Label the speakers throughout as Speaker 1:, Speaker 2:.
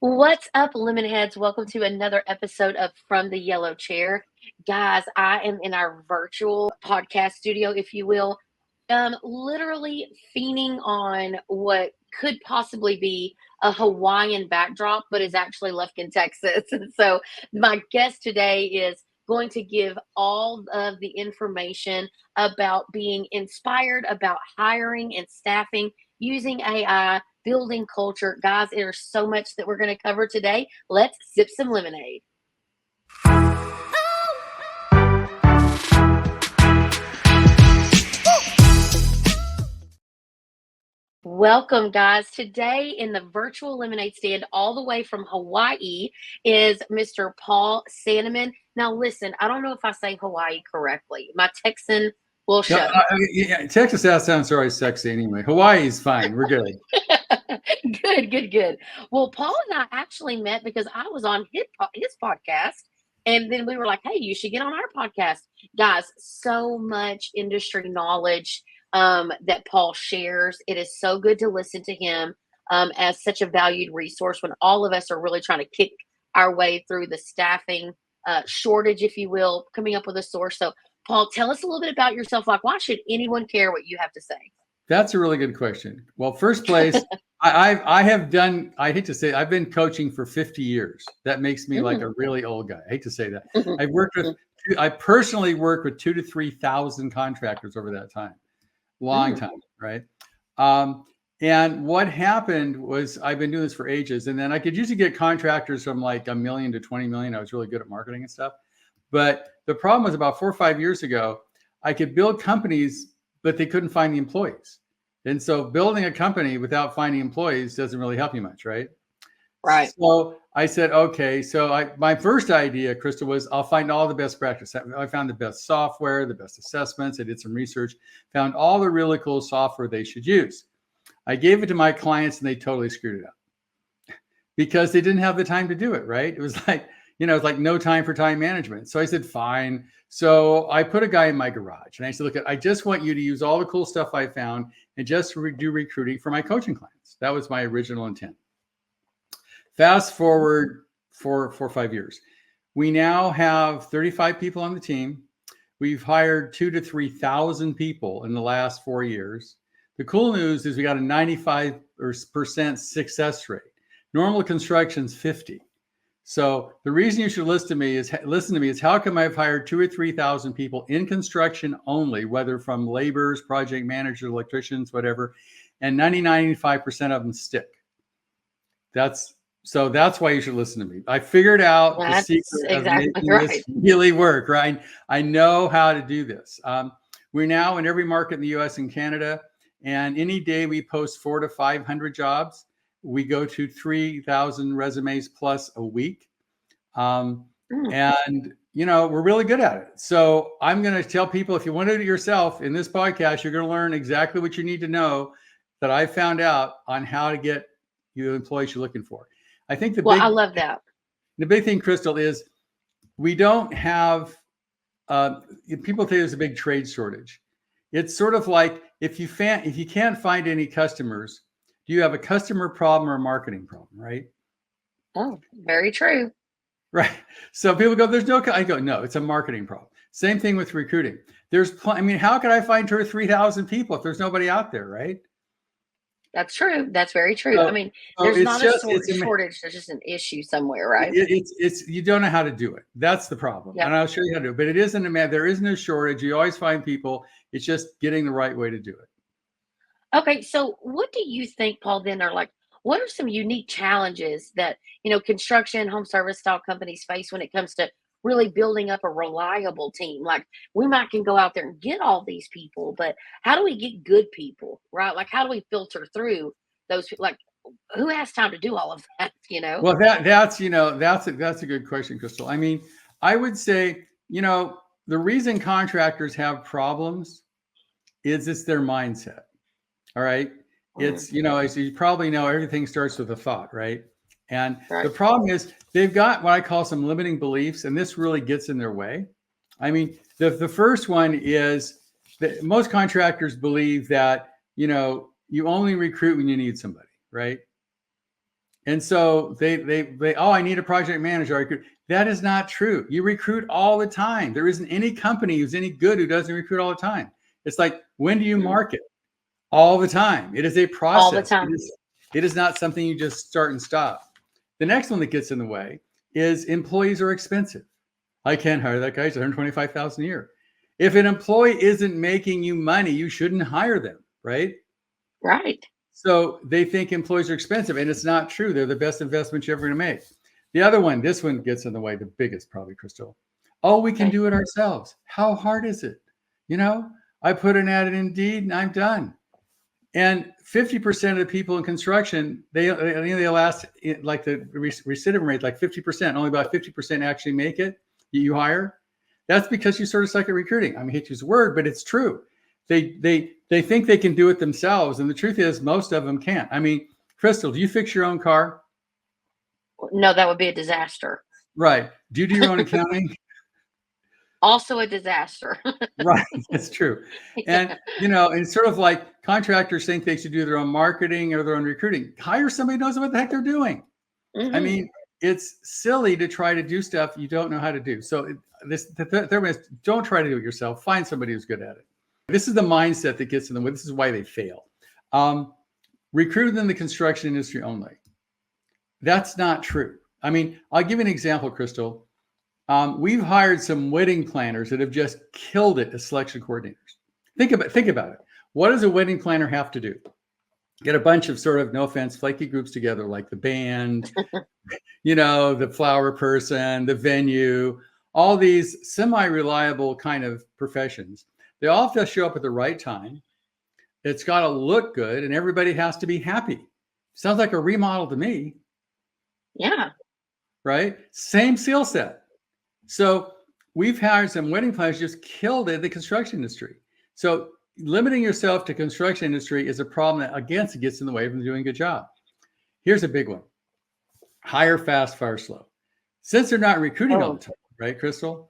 Speaker 1: What's up, lemon heads? Welcome to another episode of From the Yellow Chair. Guys, I am in our virtual podcast studio, if you will, literally fiending on what could possibly be a Hawaiian backdrop, but is actually Lufkin, Texas. And so my guest today is going to give all of the information about being inspired about hiring and staffing using AI, building culture. Guys, there's so much that we're going to cover today. Let's sip some lemonade. Welcome, guys. Today in the virtual lemonade stand, all the way from Hawaii, is Mr. Paul Sanneman. Now, listen, I don't know if I say Hawaii correctly. My Texan will show.
Speaker 2: Yeah, Texas sounds always sexy anyway. Hawaii is fine. We're good.
Speaker 1: Good. Well, Paul and I actually met because I was on his podcast. And then we were like, hey, you should get on our podcast. Guys, so much industry knowledge that Paul shares. It is so good to listen to him as such a valued resource when all of us are really trying to kick our way through the staffing shortage, if you will, coming up with a source. So, Paul, tell us a little bit about yourself. Like, why should anyone care what you have to say?
Speaker 2: That's a really good question. Well, first place, I hate to say it, I've been coaching for 50 years. That makes me like a really old guy. I hate to say that. I personally worked with 2,000 to 3,000 contractors over that time. Long time, right? And what happened was I've been doing this for ages, and then I could usually get contractors from like $1 million to 20 million. I was really good at marketing and stuff. But the problem was about 4 or 5 years ago, I could build companies, but they couldn't find the employees. And so building a company without finding employees doesn't really help you much, right?
Speaker 1: Right.
Speaker 2: So I said, okay. So my first idea, Crystal, was I'll find all the best practice. I found the best software, the best assessments. I did some research, found all the really cool software they should use. I gave it to my clients and they totally screwed it up because they didn't have the time to do it, right? It was like, it's like no time for time management. So I said, fine. So I put a guy in my garage and I said, look, I just want you to use all the cool stuff I found and just do recruiting for my coaching clients. That was my original intent. Fast forward 4 or 5 years. We now have 35 people on the team. We've hired 2,000 to 3,000 people in the last 4 years. The cool news is we got a 95% success rate. Normal construction's 50. So the reason you should listen to me is how come I've hired 2,000 or 3,000 people in construction only, whether from laborers, project managers, electricians, whatever, and 95% of them stick. That's why you should listen to me. I figured out the secret of making this really work, right? I know how to do this. We're now in every market in the US and Canada, and any day we post 400 to 500 jobs. We go to 3,000 resumes plus a week. And, we're really good at it. So I'm going to tell people, if you want to do it yourself in this podcast, you're going to learn exactly what you need to know that I found out on how to get you the employees you're looking for. I think I love that. The big thing, Crystal, is we don't have, people say there's a big trade shortage. It's sort of like if you can't find any customers, do you have a customer problem or a marketing problem, right?
Speaker 1: Oh, very true.
Speaker 2: Right. So people go, I go, no, it's a marketing problem. Same thing with recruiting. How could I find 2,000 or 3,000 people if there's nobody out there, right?
Speaker 1: That's true. That's very true. So, there's not a shortage. There's just an issue somewhere, right?
Speaker 2: It's you don't know how to do it. That's the problem. Yep. And I'll show you how to do it. But it isn't there is no shortage. You always find people. It's just getting the right way to do it.
Speaker 1: Okay. So what do you think, Paul, then what are some unique challenges that, construction, home service style companies face when it comes to really building up a reliable team? Like, we can go out there and get all these people, but how do we get good people, right? Like, how do we filter through those people? Like, who has time to do all of that,
Speaker 2: Well, that's a good question, Crystal. I would say, the reason contractors have problems is it's their mindset. All right. It's, as you probably know, everything starts with a thought, right? And the problem is they've got what I call some limiting beliefs, and this really gets in their way. The first one is that most contractors believe that, you only recruit when you need somebody, right? And so oh, I need a project manager. I recruit. That is not true. You recruit all the time. There isn't any company who's any good who doesn't recruit all the time. It's like, when do you market? All the time. It is a
Speaker 1: All the
Speaker 2: process.
Speaker 1: time.
Speaker 2: It is not something you just start and stop. The next one that gets in the way is employees are expensive. I can't hire that guy. He's $125,000 a year. If an employee isn't making you money, you shouldn't hire them, right?
Speaker 1: Right.
Speaker 2: So they think employees are expensive, and it's not true. They're the best investment you're ever going to make. The other one, this one gets in the way, the biggest probably, Crystal. Oh, we can do it ourselves. How hard is it? I put an ad in Indeed and I'm done. And 50% of the people in construction, they'll last, like the recidivism rate, like 50%, only about 50% actually make it, you hire. That's because you sort of suck at recruiting. I hate to use the word, but it's true. They think they can do it themselves. And the truth is, most of them can't. Crystal, do you fix your own car?
Speaker 1: No, that would be a disaster.
Speaker 2: Right. Do you do your own accounting?
Speaker 1: Also a disaster.
Speaker 2: Right. That's true. And, and sort of like contractors think they should do their own marketing or their own recruiting. Hire somebody who knows what the heck they're doing.
Speaker 1: Mm-hmm.
Speaker 2: It's silly to try to do stuff you don't know how to do. So the third one is, don't try to do it yourself. Find somebody who's good at it. This is the mindset that gets in the way. This is why they fail. Recruit in the construction industry only. That's not true. I'll give you an example, Crystal. We've hired some wedding planners that have just killed it as selection coordinators. Think about it. What does a wedding planner have to do? Get a bunch of sort of, no offense, flaky groups together, like the band, the flower person, the venue, all these semi-reliable kind of professions. They all have to show up at the right time. It's got to look good, and everybody has to be happy. Sounds like a remodel to me.
Speaker 1: Yeah.
Speaker 2: Right? Same skill set. So we've hired some wedding planners just killed it in the construction industry. So limiting yourself to construction industry is a problem that, again, it gets in the way from doing a good job. Here's a big one. Hire fast, fire slow. Since they're not recruiting all the time, right, Crystal?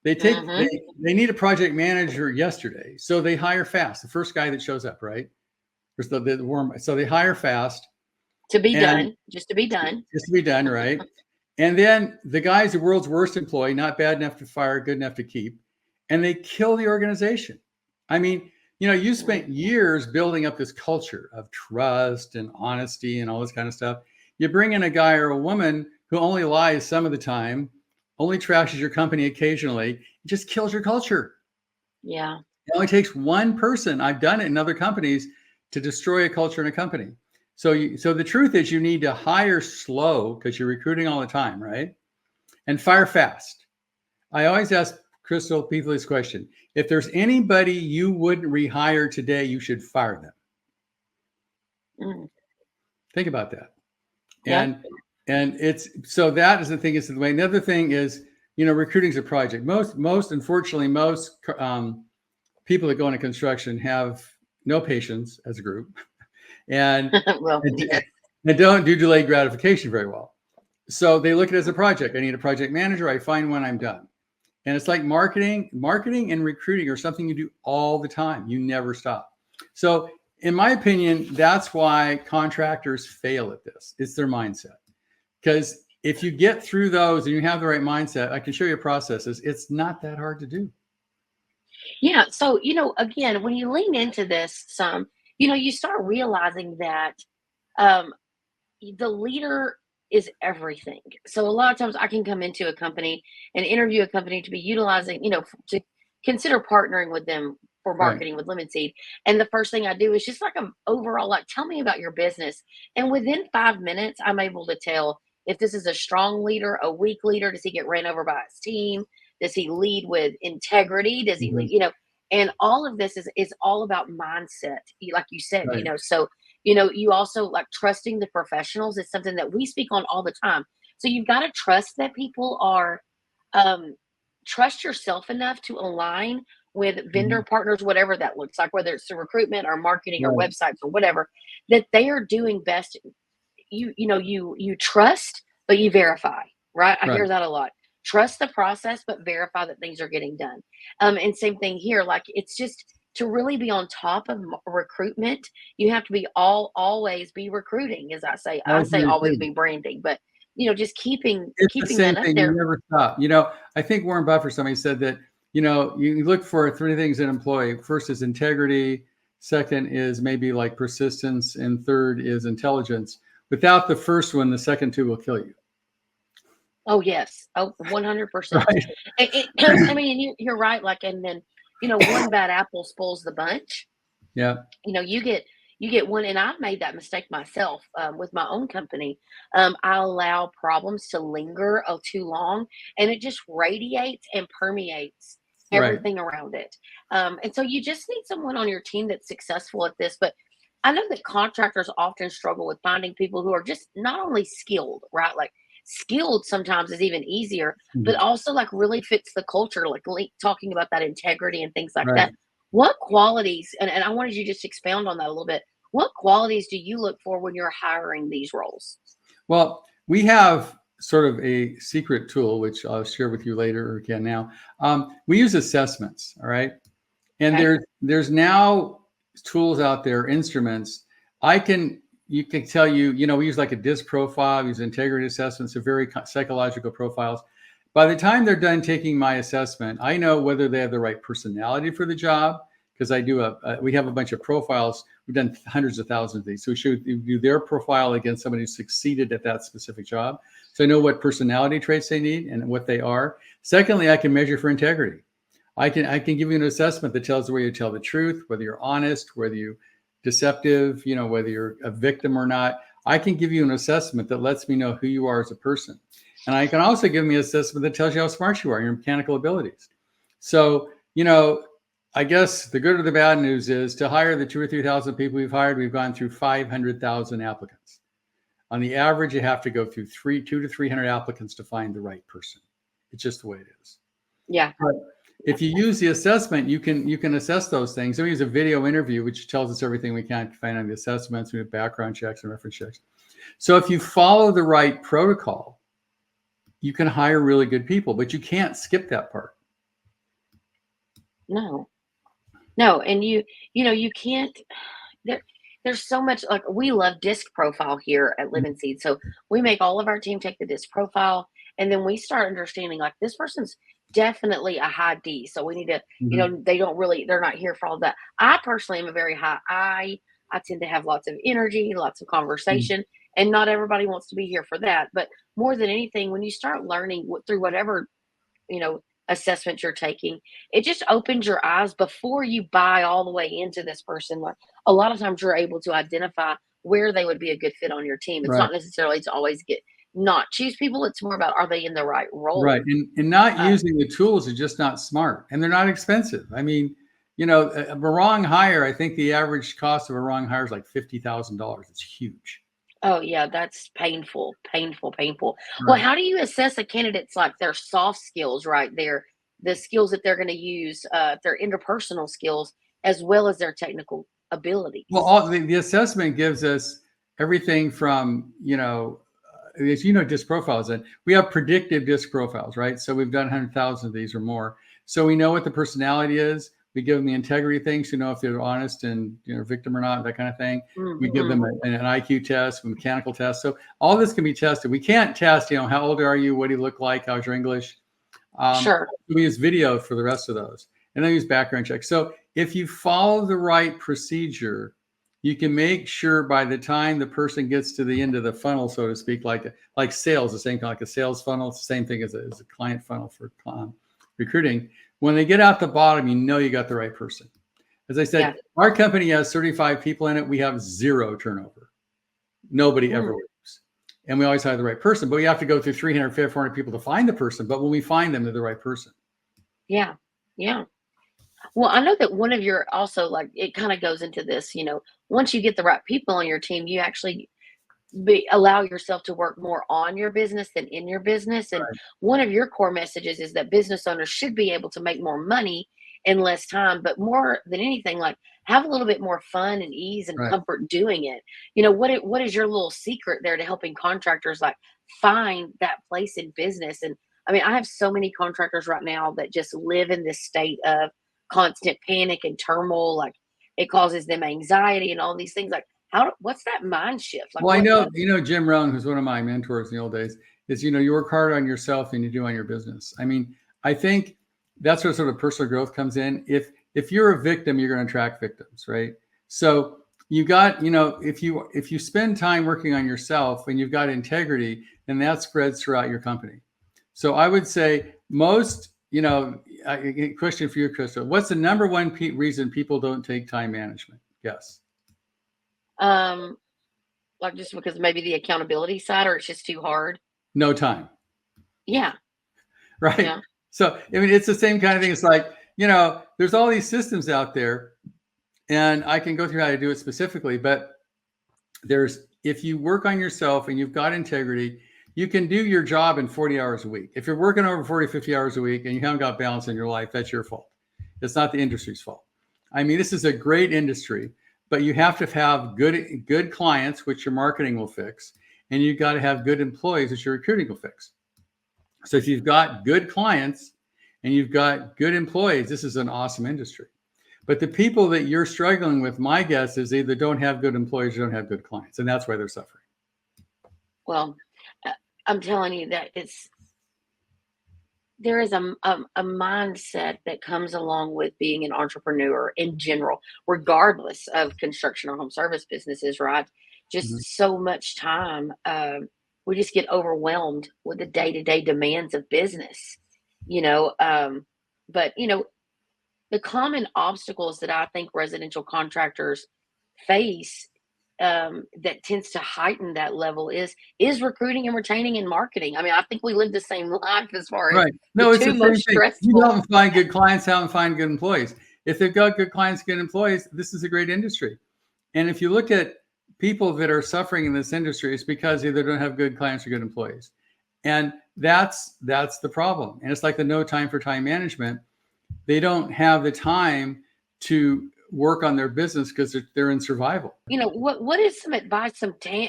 Speaker 2: They they need a project manager yesterday. So they hire fast. The first guy that shows up, right? So they hire fast.
Speaker 1: Just to be done. Just to be done,
Speaker 2: right? And then the guy's the world's worst employee, not bad enough to fire, good enough to keep. And they kill the organization. You spent years building up this culture of trust and honesty and all this kind of stuff. You bring in a guy or a woman who only lies some of the time, only trashes your company occasionally, it just kills your culture.
Speaker 1: Yeah.
Speaker 2: It only takes one person. I've done it in other companies to destroy a culture in a company. So the truth is, you need to hire slow because you're recruiting all the time, right? And fire fast. I always ask Crystal people this question. If there's anybody you wouldn't rehire today, you should fire them. Think about that.
Speaker 1: Yeah.
Speaker 2: And so that is the thing, is the way. Another thing is, recruiting is a project. Unfortunately, most people that go into construction have no patience as a group. And, and don't do delayed gratification very well. So they look at it as a project. I need a project manager. I find one, I'm done. And it's like marketing and recruiting are something you do all the time. You never stop. So in my opinion, that's why contractors fail at this. It's their mindset. Because if you get through those and you have the right mindset, I can show you processes. It's not that hard to do.
Speaker 1: Yeah. So, again, when you lean into this some, you start realizing that the leader is everything. So a lot of times I can come into a company and interview a company to be utilizing, to consider partnering with them for marketing with Lemon Seed. And the first thing I do is just like an overall, like, tell me about your business. And within 5 minutes, I'm able to tell if this is a strong leader, a weak leader. Does he get ran over by his team? Does he lead with integrity? Does he lead, and all of this is all about mindset. Like you said, so, you also, like, trusting the professionals is something that we speak on all the time. So you've got to trust that people are, trust yourself enough to align with vendor partners, whatever that looks like, whether it's the recruitment or marketing or websites or whatever, that they are doing best. You trust, but you verify, right? I hear that a lot. Trust the process, but verify that things are getting done. And same thing here. Like, it's just, to really be on top of recruitment, you have to be always be recruiting, as I say. I
Speaker 2: Always be
Speaker 1: say always
Speaker 2: recruiting.
Speaker 1: be branding, but just keeping
Speaker 2: It's the
Speaker 1: keeping
Speaker 2: same
Speaker 1: that up
Speaker 2: thing. You
Speaker 1: there.
Speaker 2: never stop. I think Warren Buffett or somebody said that, you look for three things in an employee. First is integrity. Second is maybe like persistence. And third is intelligence. Without the first one, the second two will kill you.
Speaker 1: Oh yes, oh 100%.
Speaker 2: Right.
Speaker 1: I mean, you're right. Like, and then one bad apple spoils the bunch.
Speaker 2: Yeah.
Speaker 1: You get one, and I made that mistake myself with my own company. I allow problems to linger too long, and it just radiates and permeates
Speaker 2: Right.
Speaker 1: everything around it. And so you just need someone on your team that's successful at this. But I know that contractors often struggle with finding people who are just not only skilled, right? Like skilled sometimes is even easier, but
Speaker 2: Mhm.
Speaker 1: also like really fits the culture, like talking about that integrity and things like
Speaker 2: Right.
Speaker 1: that. What qualities, and I wanted you to just expound on that a little bit. What qualities do you look for when you're hiring these roles?
Speaker 2: Well, we have sort of a secret tool, which I'll share with you later or can now. We use assessments. All right. And
Speaker 1: Okay.
Speaker 2: there's now tools out there, instruments. You can tell we use like a DISC profile, we use integrity assessments, so very psychological profiles. By the time they're done taking my assessment, I know whether they have the right personality for the job, because we have a bunch of profiles. We've done hundreds of thousands of these. So we do their profile against somebody who succeeded at that specific job. So I know what personality traits they need and what they are. Secondly, I can measure for integrity. I can give you an assessment that tells whether you tell the truth, whether you're honest, whether you're deceptive, whether you're a victim or not. I can give you an assessment that lets me know who you are as a person. And I can also give me an assessment that tells you how smart you are, your mechanical abilities. So, I guess the good or the bad news is to hire the 2,000 or 3,000 people we've hired, we've gone through 500,000 applicants. On the average, you have to go through 200 to 300 applicants to find the right person. It's just the way it is.
Speaker 1: Yeah.
Speaker 2: But if you use the assessment, you can assess those things. So we use a video interview, which tells us everything we can find on the assessments. We have background checks and reference checks. So if you follow the right protocol, you can hire really good people, but you can't skip that part.
Speaker 1: No, and you can't. There's so much. Like, we love disc profile here at Living Seed, so we make all of our team take the disc profile, and then we start understanding like this person's definitely a high D, so we need to,
Speaker 2: Mhm.
Speaker 1: they're not here for all that. I personally am a very high I tend to have lots of energy, lots of
Speaker 2: Mhm.
Speaker 1: conversation, and not everybody wants to be here for that. But more than anything, when you start learning through whatever assessment you're taking, it just opens your eyes before you buy all the way into this person. Like, a lot of times you're able to identify where they would be a good fit on your team. It's
Speaker 2: Right.
Speaker 1: not necessarily to always not choose people. It's more about, are they in the right
Speaker 2: Right.
Speaker 1: role?
Speaker 2: And not
Speaker 1: Uh,
Speaker 2: using the tools is just not smart. And they're not expensive. I mean, a wrong hire, I think the average cost of a wrong hire is like $50,000. It's huge.
Speaker 1: oh yeah, that's painful, painful, painful. Well,
Speaker 2: Right.
Speaker 1: how do you assess a candidate's like their soft skills, right? The skills that they're going to use, their interpersonal skills, as well as their technical
Speaker 2: Well,
Speaker 1: abilities.
Speaker 2: all the assessment gives us everything from, as disc profiles, and we have predictive disc profiles, right? So we've done 100,000 of these or more. So we know what the personality is. We give them the integrity things to know if they're honest and victim or not, that kind of thing. We give them
Speaker 1: Hmm.
Speaker 2: an IQ test, a mechanical test. So all this can be tested. We can't test, how old are you? What do you look like? How's your English?
Speaker 1: Sure.
Speaker 2: We use video for the rest of those, and then use background checks. So if you follow the right procedure, you can make sure by the time the person gets to the end of the funnel, so to speak, like sales, the same thing, like a sales funnel, it's the same thing as a client funnel for recruiting. When they get out the bottom, you got the right person. As I
Speaker 1: Yeah.
Speaker 2: said, our company has 35 people in it. We have zero turnover. Nobody ever
Speaker 1: Mm.
Speaker 2: leaves. And we always hire the right person, but we have to go through 300, 400 people to find the person. But when we find them, they're the right person.
Speaker 1: Yeah. Yeah. Well, I know that one of your also, like, it kind of goes into this, once you get the right people on your team, you actually allow yourself to work more on your business than in your business. And
Speaker 2: Right.
Speaker 1: one of your core messages is that business owners should be able to make more money in less time, but more than anything, like, have a little bit more fun and ease and
Speaker 2: Right.
Speaker 1: comfort doing it. What is your little secret there to helping contractors like find that place in business? And I mean, I have so many contractors right now that just live in this state of constant panic and turmoil. Like it causes them anxiety and all these things. Like what's that mind shift? Like
Speaker 2: Well, Jim Rohn, who's one of my mentors in the old days, is, you work hard on yourself and you do on your business. I mean, I think that's where sort of personal growth comes in. If you're a victim, you're going to attract victims, right? So you got, if you spend time working on yourself and you've got integrity, then that spreads throughout your company. So I would say most, a question for you, Krista, what's the number one reason people don't take time management? Yes.
Speaker 1: Like just because maybe the accountability side, or it's just too hard.
Speaker 2: No time.
Speaker 1: Yeah.
Speaker 2: Right. Yeah. So, I mean, it's the same kind of thing. It's like, there's all these systems out there, and I can go through how to do it specifically, but if you work on yourself and you've got integrity, you can do your job in 40 hours a week. If you're working over 40, 50 hours a week and you haven't got balance in your life, that's your fault. It's not the industry's fault. I mean, this is a great industry, but you have to have good clients, which your marketing will fix, and you've got to have good employees, which your recruiting will fix. So if you've got good clients and you've got good employees, this is an awesome industry. But the people that you're struggling with, my guess is they either don't have good employees or don't have good clients, and that's why they're suffering.
Speaker 1: Well, I'm telling you that there is a mindset that comes along with being an entrepreneur in general, regardless of construction or home service businesses, right? Just so much time. We just get overwhelmed with the day-to-day demands of business, but the common obstacles that I think residential contractors face that tends to heighten that level is recruiting and retaining and marketing. I mean, I think we live the same life as far as
Speaker 2: right. No, it's the same thing. You don't find good clients, how to find good employees. If they've got good clients, good employees, this is a great industry. And if you look at people that are suffering in this industry, it's because either don't have good clients or good employees. And that's the problem. And it's like the no time for time management. They don't have the time to work on their business because they're in survival.
Speaker 1: What is some advice,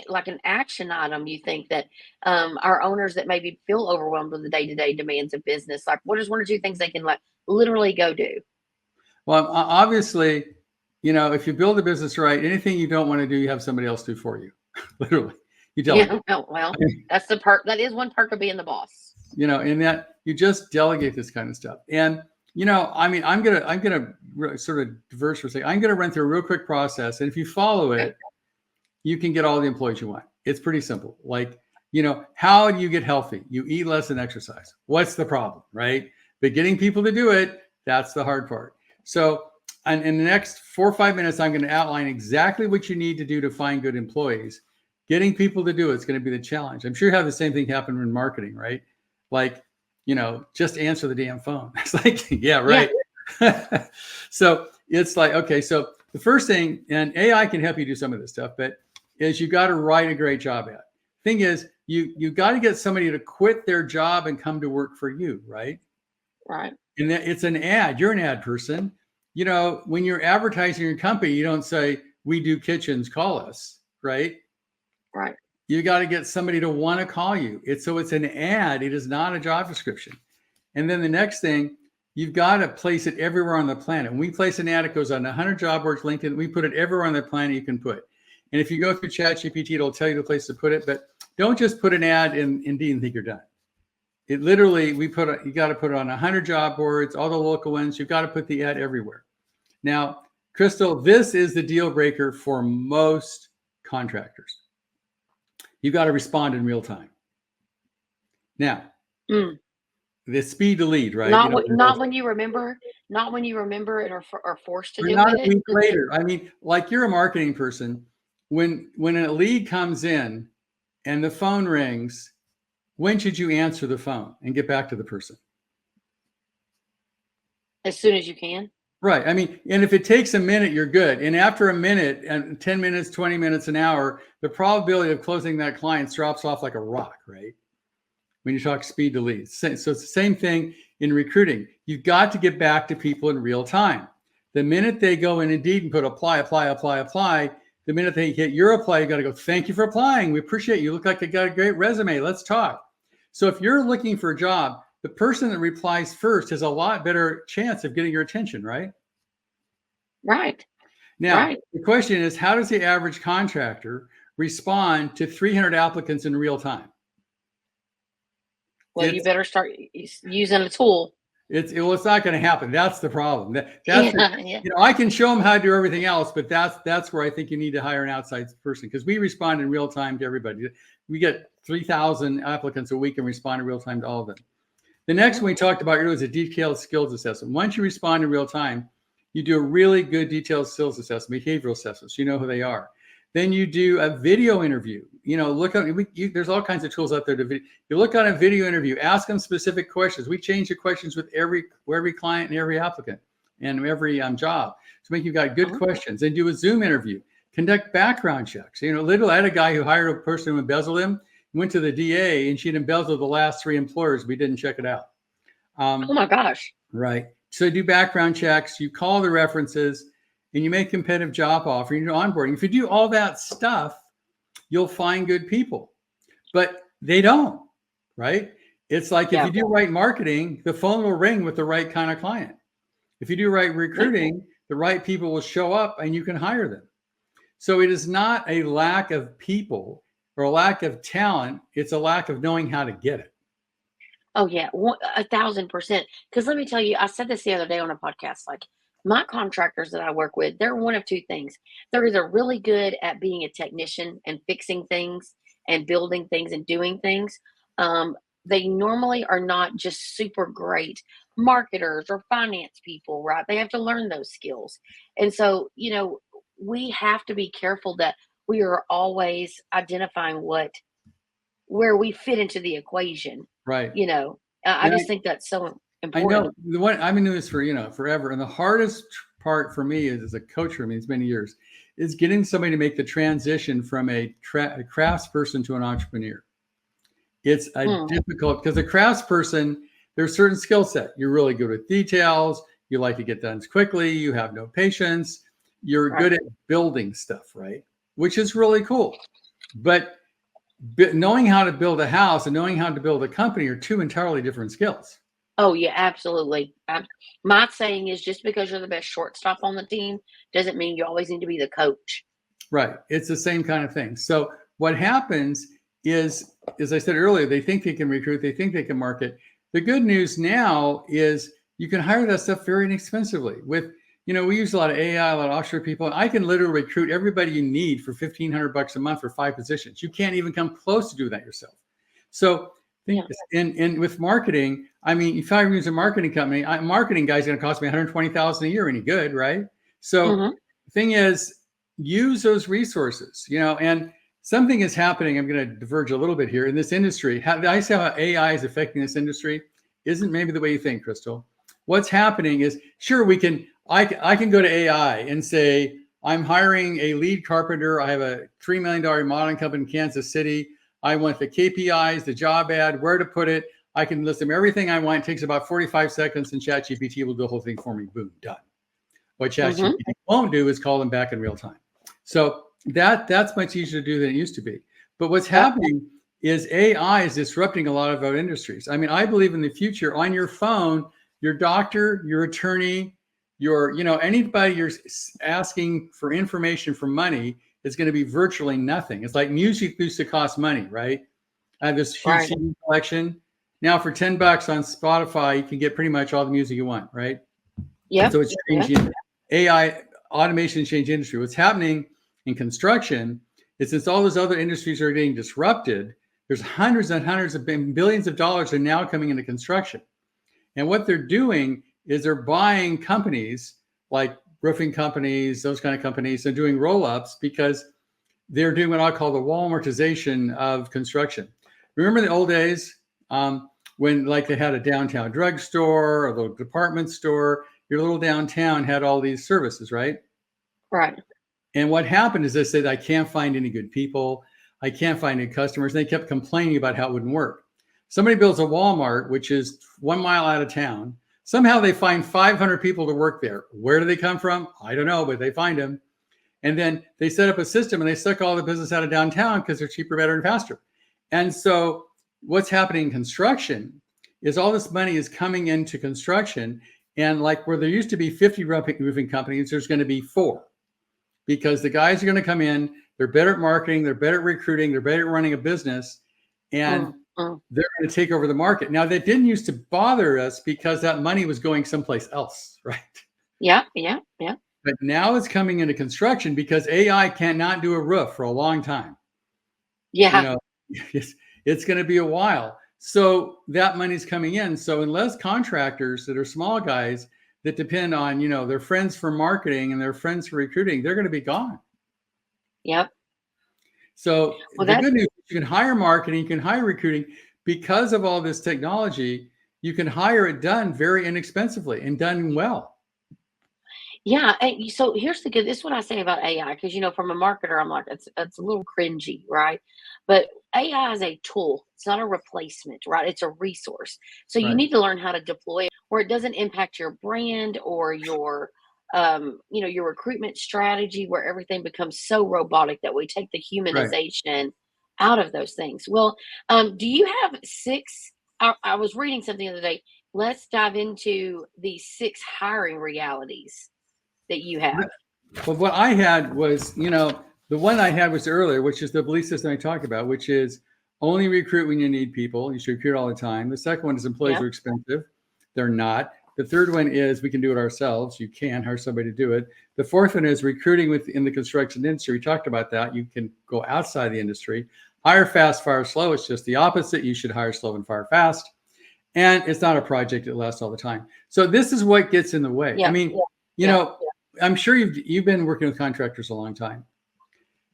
Speaker 1: like an action item you think that our owners that maybe feel overwhelmed with the day-to-day demands of business, like what is one or two things they can like literally go do?
Speaker 2: Well, obviously, if you build a business right, anything you don't want to do, you have somebody else do for you. Literally, you delegate.
Speaker 1: Yeah, well, that's the perk. That is one perk of being the boss.
Speaker 2: In that you just delegate this kind of stuff. And I mean, I'm gonna sort of diverse for a second. I'm gonna run through a real quick process, and if you follow it, you can get all the employees you want. It's pretty simple. Like, how do you get healthy? You eat less and exercise. What's the problem, right? But getting people to do it, that's the hard part. So, and in the next 4 or 5 minutes, I'm going to outline exactly what you need to do to find good employees. Getting people to do it's going to be the challenge. I'm sure you have the same thing happen in marketing, right? Like, just answer the damn phone. It's like, yeah, right. Yeah. So it's like, okay, so the first thing, and AI can help you do some of this stuff, but is you got to write a great job ad. Thing is, you got to get somebody to quit their job and come to work for you, right?
Speaker 1: Right.
Speaker 2: And it's an ad. You're an ad person. When you're advertising your company, you don't say, we do kitchens, call us, right?
Speaker 1: Right.
Speaker 2: You got to get somebody to want to call you. It's an ad. It is not a job description. And then the next thing, you've got to place it everywhere on the planet. When we place an ad, it goes on 100 job boards, LinkedIn. We put it everywhere on the planet you can put. And if you go through ChatGPT, it'll tell you the place to put it. But don't just put an ad in Indeed and think you're done. It literally, you got to put it on 100 job boards, all the local ones. You've got to put the ad everywhere. Now, Crystal, this is the deal breaker for most contractors. You got to respond in real time. Now, the speed to lead, right?
Speaker 1: Not when you remember it or are forced to do
Speaker 2: not
Speaker 1: it.
Speaker 2: A week later. I mean, like you're a marketing person. When a lead comes in and the phone rings, when should you answer the phone and get back to the person?
Speaker 1: As soon as you can.
Speaker 2: Right. I mean, and if it takes a minute, you're good. And after a minute and 10 minutes, 20 minutes, an hour, the probability of closing that client drops off like a rock, right? When you talk speed to lead. So it's the same thing in recruiting. You've got to get back to people in real time. The minute they go in Indeed and put apply, the minute they hit your apply, you got to go, thank you for applying. We appreciate you. You look like you got a great resume. Let's talk. So if you're looking for a job, the person that replies first has a lot better chance of getting your attention, right?
Speaker 1: Right.
Speaker 2: Now, the question is, how does the average contractor respond to 300 applicants in real time?
Speaker 1: Well, you better start using a tool.
Speaker 2: It's not going to happen. That's the problem.
Speaker 1: Yeah.
Speaker 2: I can show them how to do everything else, but that's where I think you need to hire an outside person, because we respond in real time to everybody. We get 3,000 applicants a week and respond in real time to all of them. The next one we talked about earlier is a detailed skills assessment. Once you respond in real time, you do a really good detailed skills assessment, behavioral assessments. You know who they are. Then you do a video interview. There's all kinds of tools out there you look on a video interview, ask them specific questions. We change the questions with every client and every applicant and every job to make you've got good questions. Then do a Zoom interview, conduct background checks. Literally, I had a guy who hired a person who embezzled him, went to the DA, and she'd embezzled the last 3 employers. We didn't check it out.
Speaker 1: Oh my gosh.
Speaker 2: Right. So do background checks, you call the references, and you make competitive job offer, you do onboarding. If you do all that stuff, you'll find good people. But they don't, right? It's like if you do right marketing, the phone will ring with the right kind of client. If you do right recruiting, the right people will show up and you can hire them. So it is not a lack of people or a lack of talent. It's a lack of knowing how to get it.
Speaker 1: Oh yeah, 1,000%. Because let me tell you, I said this the other day on a podcast. Like, my contractors that I work with, they're one of two things. They're either really good at being a technician and fixing things and building things and doing things. They normally are not just super great marketers or finance people, right? They have to learn those skills. And so, we have to be careful that we are always identifying where we fit into the equation.
Speaker 2: Right.
Speaker 1: I just think that's so important.
Speaker 2: I know I've been doing this for forever, and the hardest part for me is, as a coach for me, it's many years, is getting somebody to make the transition from a craftsperson to an entrepreneur. It's difficult, because a craftsperson, there's a certain skill set. You're really good with details. You like to get done quickly. You have no patience. You're good at building stuff, right? Which is really cool. But knowing how to build a house and knowing how to build a company are two entirely different skills.
Speaker 1: Oh, yeah, absolutely. My saying is, just because you're the best shortstop on the team doesn't mean you always need to be the coach.
Speaker 2: Right. It's the same kind of thing. So what happens is, as I said earlier, they think they can recruit, they think they can market. The good news now is you can hire that stuff very inexpensively. We use a lot of AI, a lot of offshore people. I can literally recruit everybody you need for $1,500 a month for 5 positions. You can't even come close to doing that yourself. So, and with marketing, if I use a marketing company, a marketing guy's going to cost me $120,000 a year. Any good, right? So the thing is, use those resources. And something is happening. I'm going to diverge a little bit here in this industry. I see how AI is affecting this industry. Isn't maybe the way you think, Crystal. What's happening is, sure, I can go to AI and say, I'm hiring a lead carpenter. I have a $3 million remodeling company in Kansas City. I want the KPIs, the job ad, where to put it. I can list them everything I want. It takes about 45 seconds, and ChatGPT will do the whole thing for me. Boom, done. What ChatGPT won't do is call them back in real time. So that's much easier to do than it used to be. But what's happening is AI is disrupting a lot of our industries. I believe in the future, on your phone, your doctor, your attorney, anybody you're asking for information for money is going to be virtually nothing. It's like music used to cost money, right? I have this huge CD collection. Now for $10 on Spotify, you can get pretty much all the music you want, right? Yeah. So it's changing. AI automation changed industry. What's happening in construction is, since all those other industries are getting disrupted, there's hundreds and hundreds of billions of dollars are now coming into construction. And what they're doing is they're buying companies like roofing companies, those kind of companies. They're doing roll-ups because they're doing what I call the Walmartization of construction. Remember the old days when they had a downtown drugstore, a little department store, your little downtown had all these services, right?
Speaker 1: Right.
Speaker 2: And what happened is they said, I can't find any good people. I can't find any customers. And they kept complaining about how it wouldn't work. Somebody builds a Walmart, which is 1 mile out of town. Somehow they find 500 people to work there. Where do they come from? I don't know, but they find them. And then they set up a system and they suck all the business out of downtown because they're cheaper, better, and faster. And so what's happening in construction is all this money is coming into construction, and like where there used to be 50 roofing companies, there's going to be 4, because the guys are going to come in. They're better at marketing. They're better at recruiting. They're better at running a business, and they're going to take over the market. Now, that didn't used to bother us because that money was going someplace else, right?
Speaker 1: Yeah.
Speaker 2: But now it's coming into construction because AI cannot do a roof for a long time.
Speaker 1: Yeah.
Speaker 2: You know, it's going to be a while. So that money's coming in. So unless contractors that are small guys that depend on, their friends for marketing and their friends for recruiting, they're going to be gone.
Speaker 1: Yep.
Speaker 2: So the good news, you can hire marketing, you can hire recruiting. Because of all this technology, you can hire it done very inexpensively and done well.
Speaker 1: Yeah. And so here's the good. This is what I say about AI, because from a marketer, I'm like, it's a little cringy, right? But AI is a tool. It's not a replacement, right? It's a resource. So you need to learn how to deploy it where it doesn't impact your brand or your your recruitment strategy, where everything becomes so robotic that we take the humanization out of those things. Well, do you have 6? I was reading something the other day. Let's dive into the 6 hiring realities that you have.
Speaker 2: Well, what I had was, the one I had was earlier, which is the belief system I talked about, which is only recruit when you need people. You should recruit all the time. The second one is employees are expensive. They're not. The third one is we can do it ourselves. You can hire somebody to do it. The fourth one is recruiting within the construction industry. We talked about that. You can go outside the industry. Hire fast, fire slow. It's just the opposite. You should hire slow and fire fast. And it's not a project that lasts all the time. So this is what gets in the way. I mean, I'm sure you've been working with contractors a long time.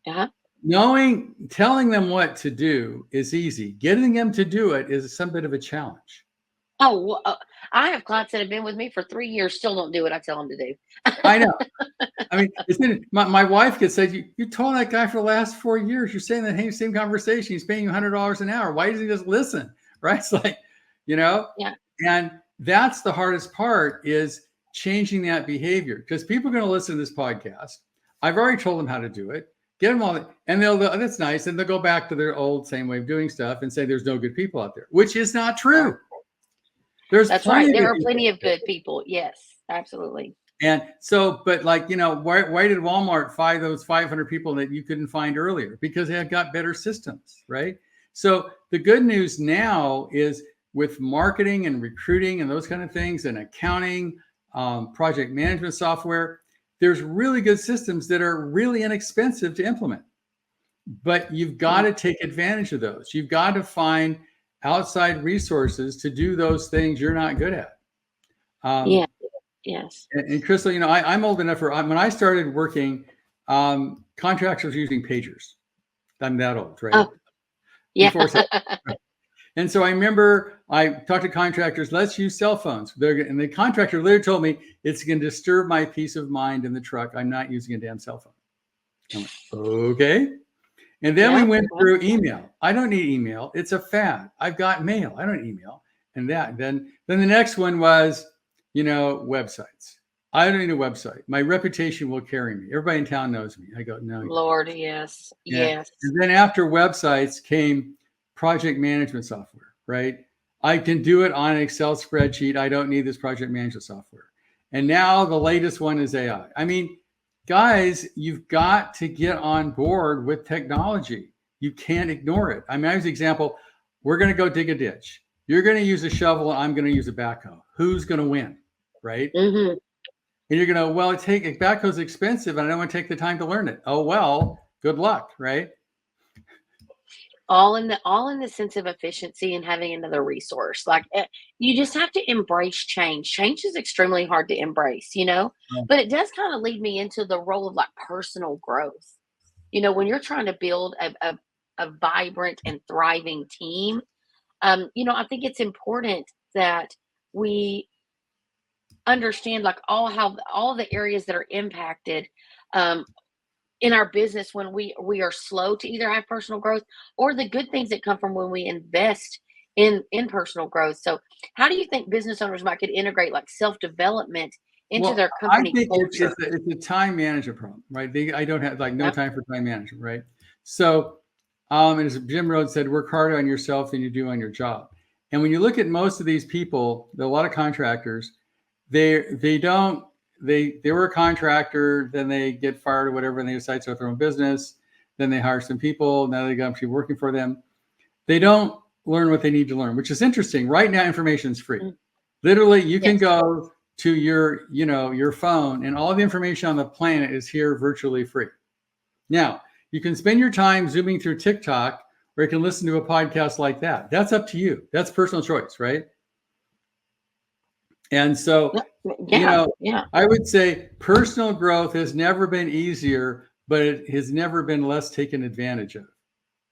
Speaker 2: Telling them what to do is easy. Getting them to do it is some bit of a challenge.
Speaker 1: Oh, well, I have clients that have been with me for 3 years, still don't do what I tell them to do.
Speaker 2: I know. I mean, my wife could say, you told that guy for the last 4 years, you're saying the same conversation. He's paying you $100 an hour. Why doesn't he just listen? Right? It's like, and that's the hardest part, is changing that behavior, because people are going to listen to this podcast. I've already told them how to do it. Get them all, and they'll that's nice, and they'll go back to their old same way of doing stuff and say there's no good people out there, which is not true.
Speaker 1: That's right. There are plenty of good people. Yes, absolutely.
Speaker 2: And so, but why did Walmart find those 500 people that you couldn't find earlier? Because they had got better systems, right? So the good news now is with marketing and recruiting and those kind of things, and accounting, project management software, there's really good systems that are really inexpensive to implement. But you've got to take advantage of those. You've got to find outside resources to do those things you're not good at.
Speaker 1: Yes.
Speaker 2: And Crystal, I'm old enough when I started working, contractors were using pagers. I'm that old, right?
Speaker 1: Oh, yeah.
Speaker 2: And so I remember I talked to contractors, let's use cell phones. And the contractor literally told me, it's going to disturb my peace of mind in the truck. I'm not using a damn cell phone. I went, okay. And then we went through email. I don't need email. It's a fad. I've got mail. I don't need email. And then the next one was, websites. I don't need a website. My reputation will carry me. Everybody in town knows me. I go, no.
Speaker 1: Lord, yes. Yes.
Speaker 2: And then after websites came project management software, right? I can do it on an Excel spreadsheet. I don't need this project management software. And now the latest one is AI. I mean, guys, you've got to get on board with technology. You can't ignore it. I mean, as an example, we're going to go dig a ditch. You're going to use a shovel, and I'm going to use a backhoe. Who's going to win, right?
Speaker 1: Mm-hmm.
Speaker 2: And you're going to, well, backhoe's expensive, and I don't want to take the time to learn it. Oh, well, good luck, right?
Speaker 1: All in the sense of efficiency and having another resource. Like, you just have to embrace change. Change is extremely hard to embrace, but it does kind of lead me into the role of like personal growth. When you're trying to build a vibrant and thriving team, I think it's important that we understand like all the areas that are impacted in our business when we are slow to either have personal growth, or the good things that come from when we invest in personal growth. So how do you think business owners could integrate like self-development into their company culture?
Speaker 2: It's a time management problem, right? I don't have no time for time management, right? So, and as Jim Rohn said, work harder on yourself than you do on your job. And when you look at most of these people, a lot of contractors, they were a contractor, then they get fired or whatever, and they decide to start their own business. Then they hire some people. Now they got people working for them. They don't learn what they need to learn, which is interesting. Right now, information is free. Literally, you can go to your phone, and all the information on the planet is here virtually free. Now, you can spend your time zooming through TikTok, or you can listen to a podcast like that. That's up to you. That's personal choice, right? And so, I would say personal growth has never been easier, but it has never been less taken advantage of,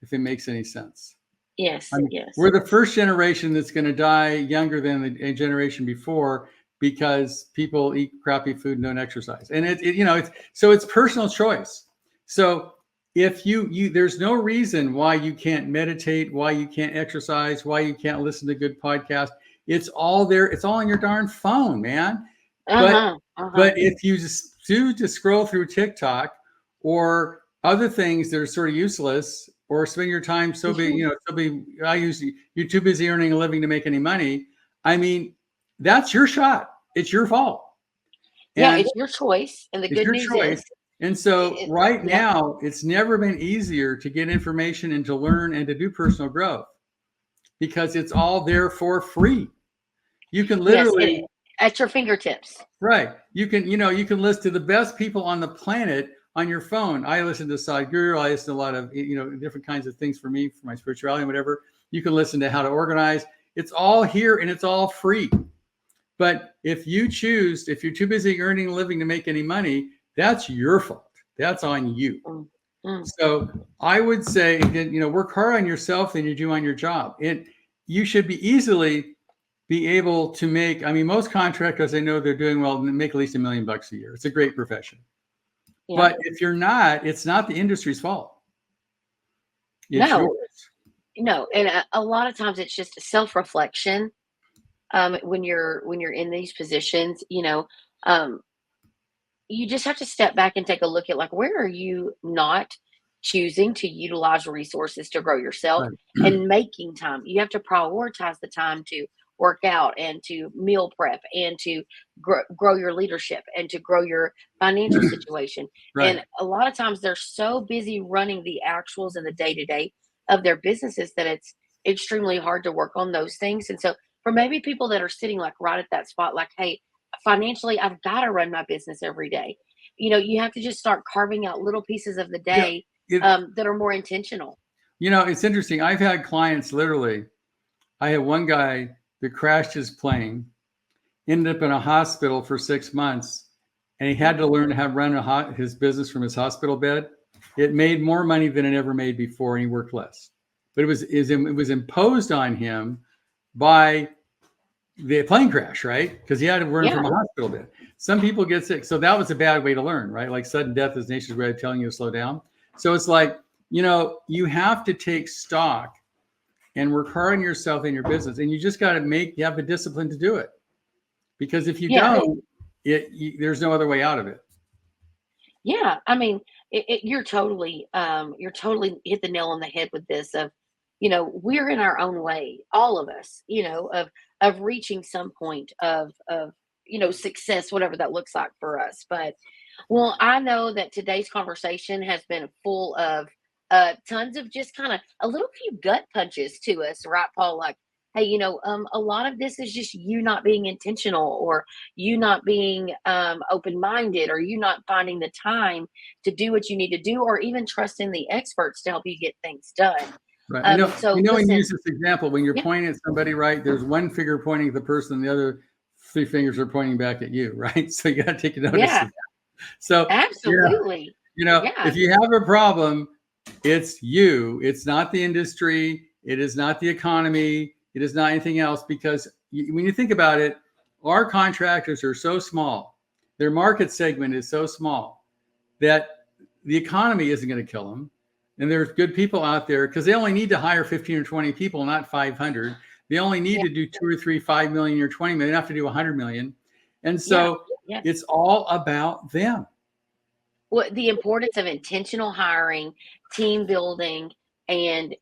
Speaker 2: if it makes any sense.
Speaker 1: Yes, yes.
Speaker 2: We're the first generation that's going to die younger than the generation before because people eat crappy food and don't exercise. And it's personal choice. So if you there's no reason why you can't meditate, why you can't exercise, why you can't listen to good podcasts. It's all there. It's all on your darn phone, man. But if you just scroll through TikTok or other things that are sort of useless, or spend your time you're too busy earning a living to make any money. I mean, that's your shot. It's your fault.
Speaker 1: And it's your choice. And the good news is.
Speaker 2: And so now, it's never been easier to get information and to learn and to do personal growth because it's all there for free. You can literally
Speaker 1: at your fingertips.
Speaker 2: Right. You can listen to the best people on the planet on your phone. I listen to Sadhguru. I listen to a lot of, different kinds of things for me, for my spirituality and whatever. You can listen to how to organize. It's all here and it's all free. But if you're too busy earning a living to make any money, that's your fault. That's on you. So I would say, again, work hard on yourself than you do on your job. You should easily be able to make, most contractors, I know they're doing well, make at least $1 million a year. It's a great profession. Yeah. But if you're not, it's not the industry's fault. It's yours.
Speaker 1: No, and a lot of times it's just self-reflection. When you're in these positions, you just have to step back and take a look at where are you not choosing to utilize resources to grow yourself and making time. You have to prioritize the time to work out and to meal prep and to grow your leadership and to grow your financial situation. And a lot of times they're so busy running the actuals and the day-to-day of their businesses that it's extremely hard to work on those things. And so for maybe people that are sitting right at that spot, hey, financially, I've got to run my business every day. You have to just start carving out little pieces of the day that are more intentional.
Speaker 2: It's interesting. I've had clients I had one guy that crashed his plane, ended up in a hospital for 6 months, and he had to learn how to run his business from his hospital bed. It made more money than it ever made before, and he worked less. But it was imposed on him by the plane crash, right? Because he had to learn from a hospital bed. Some people get sick. So that was a bad way to learn, right? Like sudden death is nature's way of telling you to slow down. So it's you have to take stock and work hard on yourself and your business. And you just got to you have the discipline to do it. Because if you don't, there's no other way out of it.
Speaker 1: Yeah. You're totally hit the nail on the head with this of, we're in our own way, all of us, of reaching some point of success, whatever that looks like for us. But, I know that today's conversation has been full of tons of just kind of a little few gut punches to us, right, Paul? Hey, a lot of this is just you not being intentional, or you not being open-minded, or you not finding the time to do what you need to do, or even trusting the experts to help you get things done.
Speaker 2: Right. When you use this example, when you're pointing at somebody, right, there's one finger pointing at the person, the other 3 fingers are pointing back at you, right? So you got to take notice of that. So
Speaker 1: absolutely.
Speaker 2: If you have a problem, it's you. It's not the industry. It is not the economy. It is not anything else, because when you think about it, our contractors are so small. Their market segment is so small that the economy isn't going to kill them. And there's good people out there because they only need to hire 15 or 20 people, not 500. They only need to do 2 or 3, 5 million or 20 million. They don't have to do 100 million. And so it's all about them.
Speaker 1: Well, the importance of intentional hiring, team building, and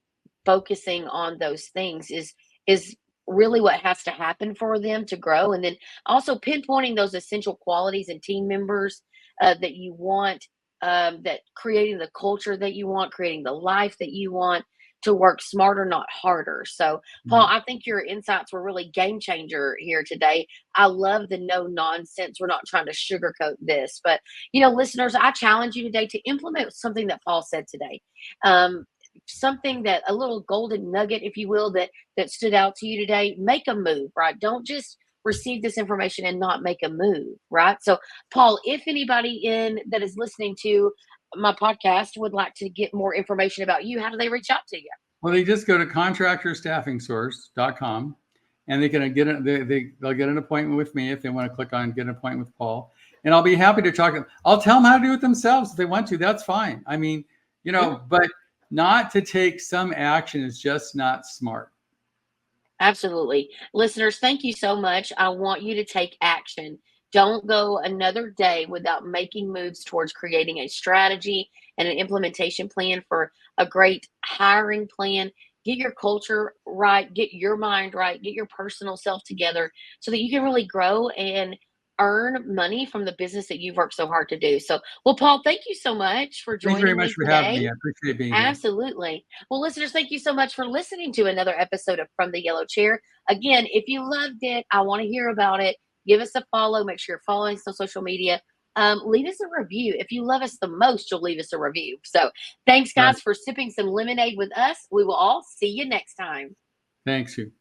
Speaker 1: focusing on those things is really what has to happen for them to grow. And then also pinpointing those essential qualities and team members that you want, that creating the culture that you want, creating the life that you want to work smarter, not harder. So, Paul,
Speaker 2: Mhm.
Speaker 1: I think your insights were really game changer here today. I love the no nonsense. We're not trying to sugarcoat this, but listeners, I challenge you today to implement something that Paul said today. Um, Something that a little golden nugget, if you will, that stood out to you today. Make a move, right? Don't just receive this information and not make a move, right? So, Paul, if anybody in that is listening to my podcast would like to get more information about you, how do they reach out to you?
Speaker 2: Well, they just go to contractorstaffingsource.com and they can get they'll get an appointment with me if they want to click on get an appointment with Paul. And I'll be happy to talk. I'll tell them how to do it themselves if they want to. That's fine. I mean,
Speaker 1: Yeah.
Speaker 2: but not to take some action is just not smart.
Speaker 1: Absolutely. Listeners, thank you so much. I want you to take action. Don't go another day without making moves towards creating a strategy and an implementation plan for a great hiring plan. Get your culture right, get your mind right, get your personal self together so that you can really grow and earn money from the business that you've worked so hard to do. So, well, Paul, thank you so much for
Speaker 2: Thank you very
Speaker 1: joining
Speaker 2: much
Speaker 1: me
Speaker 2: for having
Speaker 1: today.
Speaker 2: me. I appreciate being here.
Speaker 1: Absolutely. Well, listeners, thank you so much for listening to another episode of From the Yellow Chair. Again, if you loved it, I want to hear about it. Give us a follow. Make sure you're following us on social media. Leave us a review. If you love us the most, you'll leave us a review. So thanks,
Speaker 2: Right.
Speaker 1: guys, for sipping some lemonade with us. We will all see you next time.
Speaker 2: Thanks you.